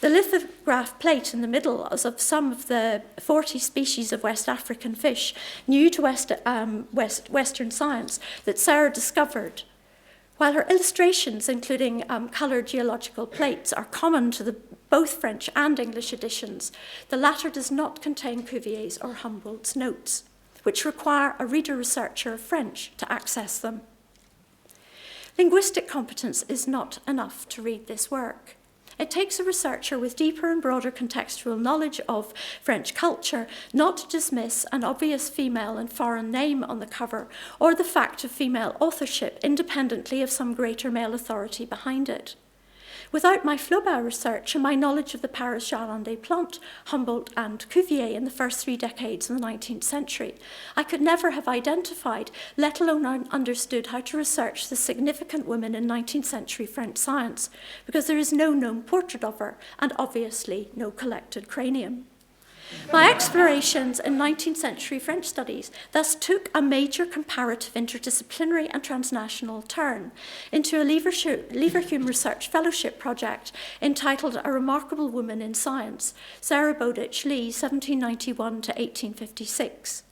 The lithograph plate in the middle is of some of the 40 species of West African fish new to Western science that Sarah discovered. While her illustrations, including coloured geological plates, are common to both French and English editions, the latter does not contain Cuvier's or Humboldt's notes, which require a reader-researcher of French to access them. Linguistic competence is not enough to read this work. It takes a researcher with deeper and broader contextual knowledge of French culture not to dismiss an obvious female and foreign name on the cover or the fact of female authorship independently of some greater male authority behind it. Without my Flaubert research and my knowledge of the Paris Jardin des Plantes, Humboldt and Cuvier in the first 3 decades of the 19th century, I could never have identified, let alone understood how to research the significant women in 19th century French science, because there is no known portrait of her and obviously no collected cranium. My explorations in 19th century French studies thus took a major comparative interdisciplinary and transnational turn into a Leverhulme Research Fellowship project entitled A Remarkable Woman in Science, Sarah Bowditch Lee, 1791 to 1856.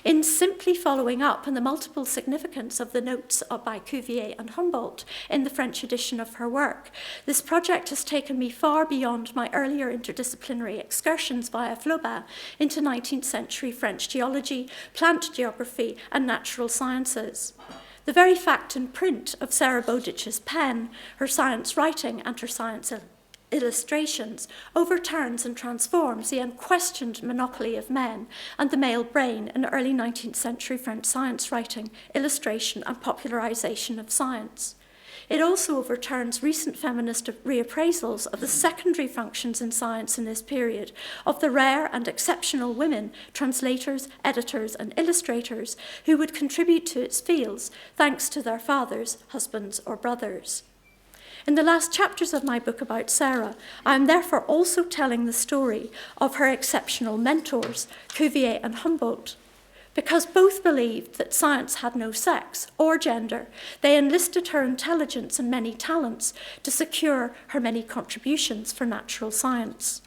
In simply following up on the multiple significance of the notes by Cuvier and Humboldt in the French edition of her work, this project has taken me far beyond my earlier interdisciplinary excursions via Flaubert into 19th century French geology, plant geography, and natural sciences. The very fact and print of Sarah Bowditch's pen, her science writing, and her science illustrations overturns and transforms the unquestioned monopoly of men and the male brain in early 19th century French science writing, illustration, and popularization of science. It also overturns recent feminist reappraisals of the secondary functions in science in this period, of the rare and exceptional women, translators, editors, and illustrators who would contribute to its fields thanks to their fathers, husbands, or brothers. In the last chapters of my book about Sarah, I am therefore also telling the story of her exceptional mentors, Cuvier and Humboldt. Because both believed that science had no sex or gender, they enlisted her intelligence and many talents to secure her many contributions for natural science.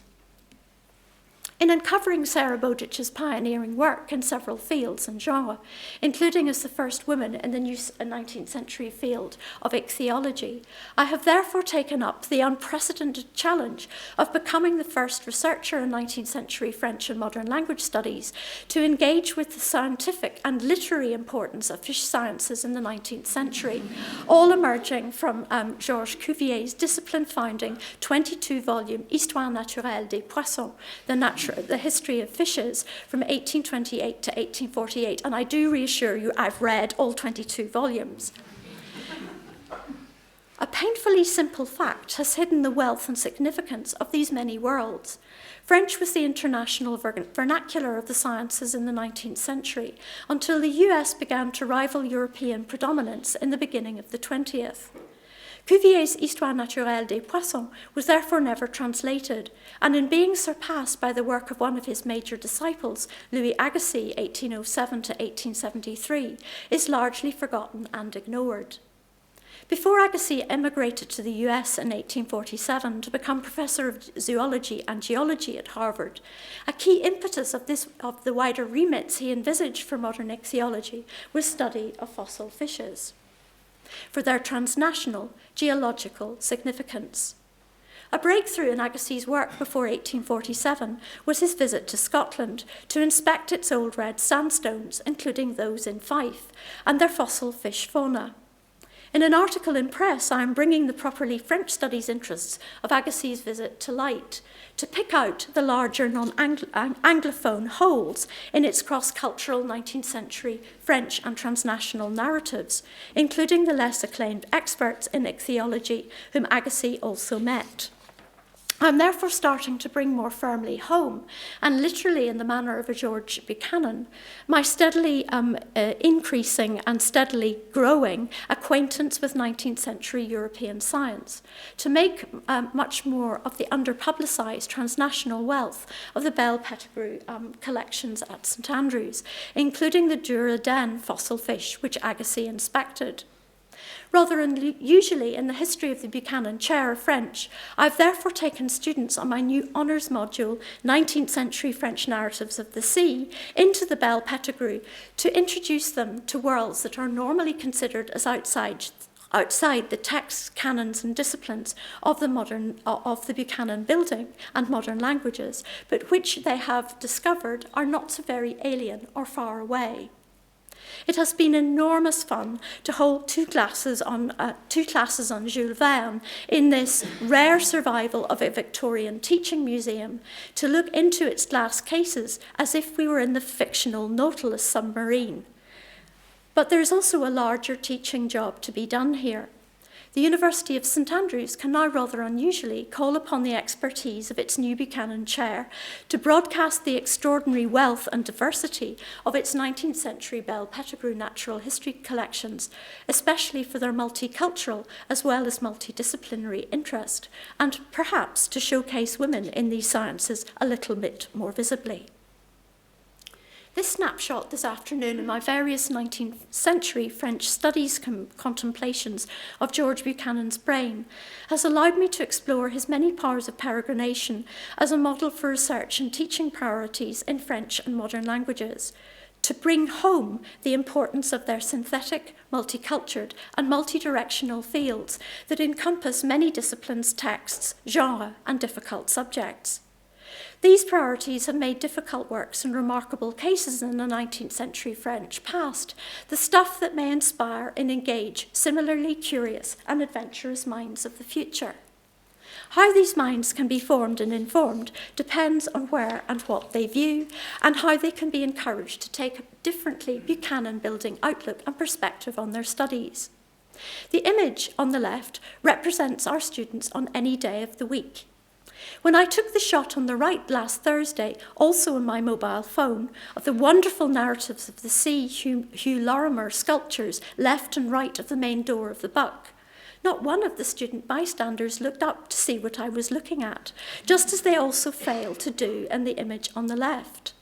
In uncovering Sarah Bowditch's pioneering work in several fields and genres, including as the first woman in the new 19th century field of ichthyology, I have therefore taken up the unprecedented challenge of becoming the first researcher in 19th century French and modern language studies to engage with the scientific and literary importance of fish sciences in the 19th century, all emerging from Georges Cuvier's discipline-founding 22-volume Histoire naturelle des poissons, the history of fishes from 1828 to 1848, and I do reassure you I've read all 22 volumes. A painfully simple fact has hidden the wealth and significance of these many worlds. French was the international vernacular of the sciences in the 19th century, until the US began to rival European predominance in the beginning of the 20th. Cuvier's Histoire naturelle des poissons was therefore never translated, and in being surpassed by the work of one of his major disciples, Louis Agassiz, 1807 to 1873, is largely forgotten and ignored. Before Agassiz emigrated to the US in 1847 to become professor of zoology and geology at Harvard, a key impetus of the wider remits he envisaged for modern ichthyology was study of fossil fishes, for their transnational geological significance. A breakthrough in Agassiz's work before 1847 was his visit to Scotland to inspect its old red sandstones, including those in Fife, and their fossil fish fauna. In an article in Press, I am bringing the properly French studies interests of Agassiz's visit to light, to pick out the larger non-Anglophone holes in its cross-cultural 19th century French and transnational narratives, including the less acclaimed experts in ichthyology whom Agassiz also met. I'm therefore starting to bring more firmly home, and literally in the manner of a George Buchanan, my steadily increasing and steadily growing acquaintance with 19th century European science, to make much more of the under-publicised transnational wealth of the Bell Pettigrew collections at St Andrews, including the Duraden fossil fish which Agassiz inspected. Rather unusually in the history of the Buchanan Chair of French, I've therefore taken students on my new honours module, 19th century French narratives of the sea, into the Bell Pettigrew to introduce them to worlds that are normally considered as outside the texts, canons and disciplines of the Buchanan building and modern languages, but which they have discovered are not so very alien or far away. It has been enormous fun to hold two classes on Jules Verne in this rare survival of a Victorian teaching museum, to look into its glass cases as if we were in the fictional Nautilus submarine. But there is also a larger teaching job to be done here. The University of St Andrews can now rather unusually call upon the expertise of its new Buchanan Chair to broadcast the extraordinary wealth and diversity of its 19th century Bell Pettigrew natural history collections, especially for their multicultural as well as multidisciplinary interest, and perhaps to showcase women in these sciences a little bit more visibly. This snapshot this afternoon in my various 19th century French studies contemplations of George Buchanan's brain has allowed me to explore his many powers of peregrination as a model for research and teaching priorities in French and modern languages, to bring home the importance of their synthetic, multicultured and multidirectional fields that encompass many disciplines, texts, genre and difficult subjects. These priorities have made difficult works and remarkable cases in the 19th century French past the stuff that may inspire and engage similarly curious and adventurous minds of the future. How these minds can be formed and informed depends on where and what they view, and how they can be encouraged to take a differently Buchanan-building outlook and perspective on their studies. The image on the left represents our students on any day of the week. When I took the shot on the right last Thursday, also on my mobile phone, of the wonderful narratives of the sea Hugh Lorimer sculptures left and right of the main door of the Buck, not one of the student bystanders looked up to see what I was looking at, just as they also failed to do in the image on the left.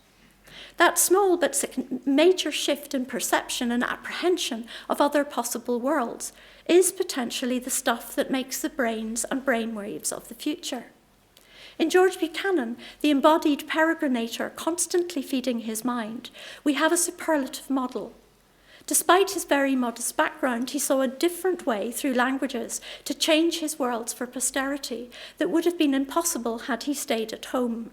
That small but major shift in perception and apprehension of other possible worlds is potentially the stuff that makes the brains and brainwaves of the future. In George Buchanan, the embodied peregrinator constantly feeding his mind, we have a superlative model. Despite his very modest background, he saw a different way through languages to change his worlds for posterity that would have been impossible had he stayed at home.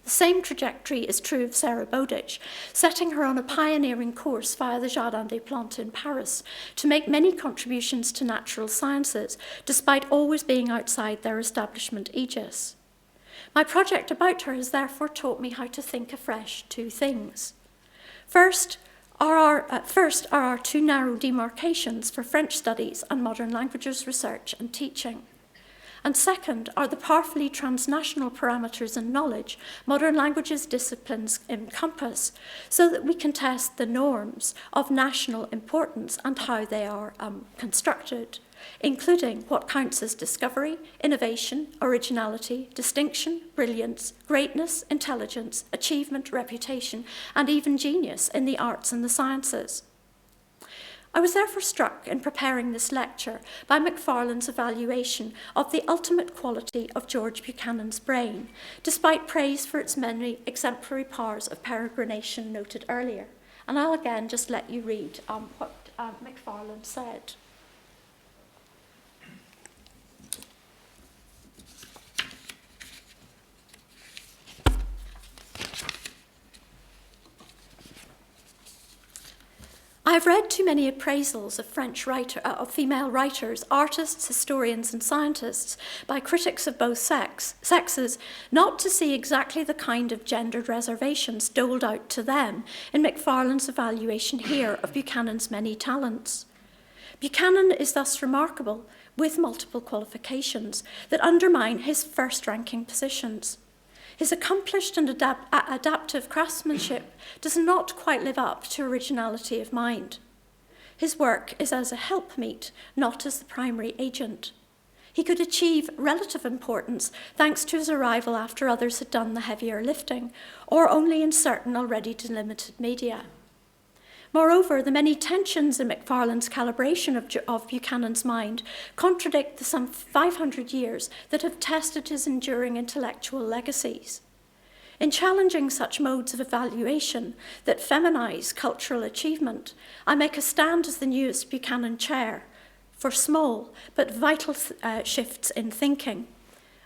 The same trajectory is true of Sarah Bowditch, setting her on a pioneering course via the Jardin des Plantes in Paris to make many contributions to natural sciences, despite always being outside their establishment aegis. My project about her has therefore taught me how to think afresh two things. First are our two narrow demarcations for French studies and modern languages research and teaching. And second are the powerfully transnational parameters and knowledge modern languages disciplines encompass, so that we can test the norms of national importance and how they are constructed, including what counts as discovery, innovation, originality, distinction, brilliance, greatness, intelligence, achievement, reputation, and even genius in the arts and the sciences. I was therefore struck in preparing this lecture by Macfarlane's evaluation of the ultimate quality of George Buchanan's brain, despite praise for its many exemplary powers of peregrination noted earlier. And I'll again just let you read what Macfarlane said. I have read too many appraisals of female writers, artists, historians, and scientists by critics of both sexes, not to see exactly the kind of gendered reservations doled out to them in Macfarlane's evaluation here of Buchanan's many talents. Buchanan is thus remarkable, with multiple qualifications that undermine his first-ranking positions. His accomplished and adaptive craftsmanship does not quite live up to originality of mind. His work is as a helpmeet, not as the primary agent. He could achieve relative importance thanks to his arrival after others had done the heavier lifting, or only in certain already delimited media. Moreover, the many tensions in Macfarlane's calibration of Buchanan's mind contradict the some 500 years that have tested his enduring intellectual legacies. In challenging such modes of evaluation that feminize cultural achievement, I make a stand as the newest Buchanan chair for small but vital shifts in thinking.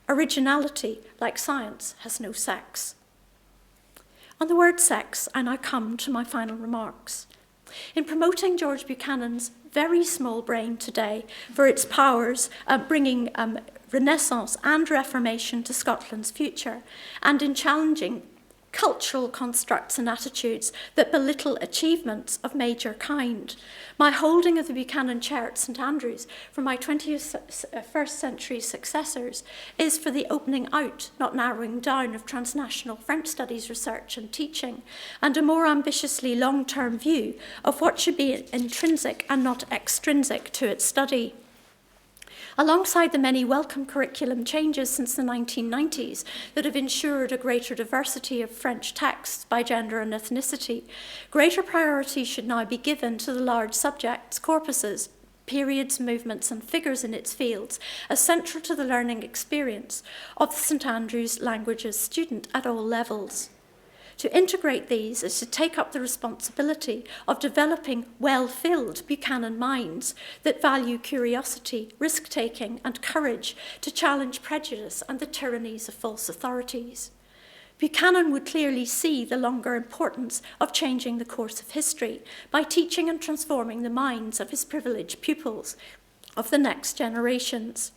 Originality, like science, has no sex. On the word sex, I now come to my final remarks. In promoting George Buchanan's very small brain today for its powers, bringing Renaissance and Reformation to Scotland's future, and in challenging cultural constructs and attitudes that belittle achievements of major kind, my holding of the Buchanan Chair at St Andrews for my 21st century successors is for the opening out, not narrowing down, of transnational French studies research and teaching, and a more ambitiously long-term view of what should be intrinsic and not extrinsic to its study. Alongside the many welcome curriculum changes since the 1990s that have ensured a greater diversity of French texts by gender and ethnicity, greater priority should now be given to the large subjects, corpuses, periods, movements, and figures in its fields as central to the learning experience of the St Andrews Languages student at all levels. To integrate these is to take up the responsibility of developing well-filled Buchanan minds that value curiosity, risk-taking, and courage to challenge prejudice and the tyrannies of false authorities. Buchanan would clearly see the longer importance of changing the course of history by teaching and transforming the minds of his privileged pupils of the next generations.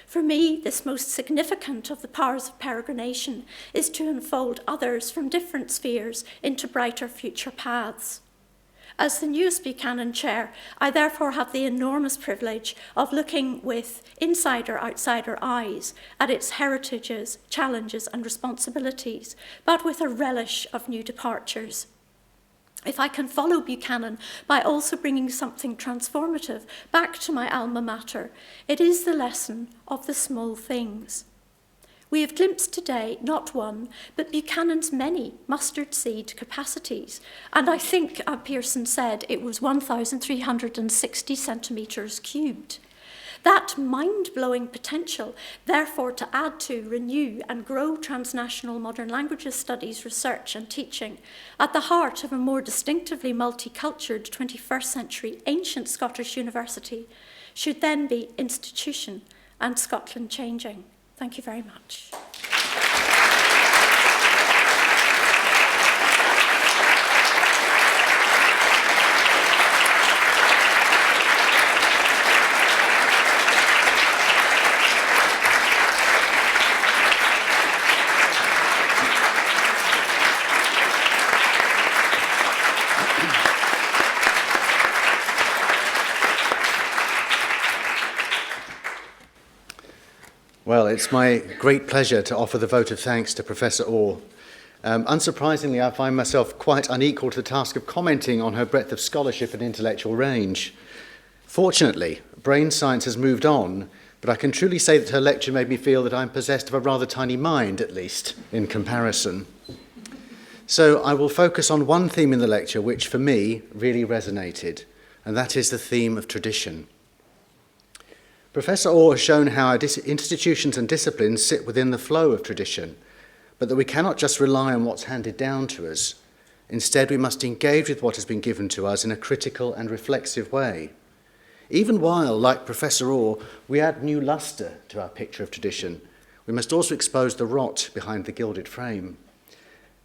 For me, this most significant of the powers of peregrination is to unfold others from different spheres into brighter future paths. As the newest Buchanan Chair, I therefore have the enormous privilege of looking with insider-outsider eyes at its heritages, challenges, and responsibilities, but with a relish of new departures. If I can follow Buchanan by also bringing something transformative back to my alma mater, it is the lesson of the small things. We have glimpsed today not one, but Buchanan's many mustard seed capacities, and I think Pearson said it was 1,360 centimetres cubed. That mind-blowing potential, therefore, to add to, renew, and grow transnational modern languages studies, research, and teaching at the heart of a more distinctively multicultural 21st century ancient Scottish university, should then be institution and Scotland changing. Thank you very much. Well, it's my great pleasure to offer the vote of thanks to Professor Orr. Unsurprisingly, I find myself quite unequal to the task of commenting on her breadth of scholarship and intellectual range. Fortunately, brain science has moved on, but I can truly say that her lecture made me feel that I'm possessed of a rather tiny mind, at least, in comparison. So I will focus on one theme in the lecture which, for me, really resonated, and that is the theme of tradition. Professor Orr has shown how our institutions and disciplines sit within the flow of tradition, but that we cannot just rely on what's handed down to us. Instead, we must engage with what has been given to us in a critical and reflexive way. Even while, like Professor Orr, we add new lustre to our picture of tradition, we must also expose the rot behind the gilded frame.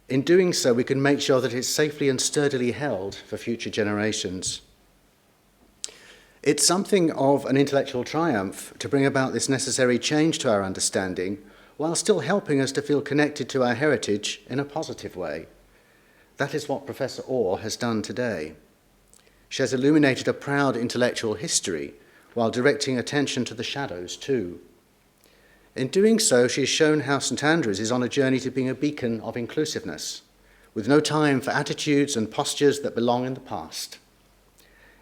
In doing so, we can make sure that it's safely and sturdily held for future generations. It's something of an intellectual triumph to bring about this necessary change to our understanding while still helping us to feel connected to our heritage in a positive way. That is what Professor Orr has done today. She has illuminated a proud intellectual history while directing attention to the shadows too. In doing so, she has shown how St Andrews is on a journey to being a beacon of inclusiveness, with no time for attitudes and postures that belong in the past.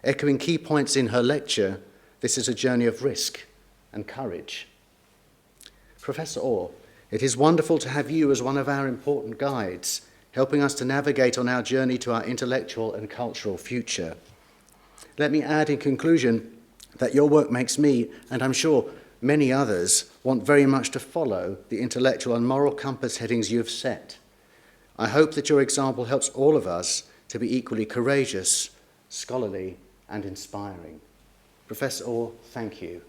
Echoing key points in her lecture, this is a journey of risk and courage. Professor Orr, it is wonderful to have you as one of our important guides, helping us to navigate on our journey to our intellectual and cultural future. Let me add in conclusion that your work makes me, and I'm sure many others, want very much to follow the intellectual and moral compass headings you have set. I hope that your example helps all of us to be equally courageous, scholarly, and inspiring. Professor Orr, thank you.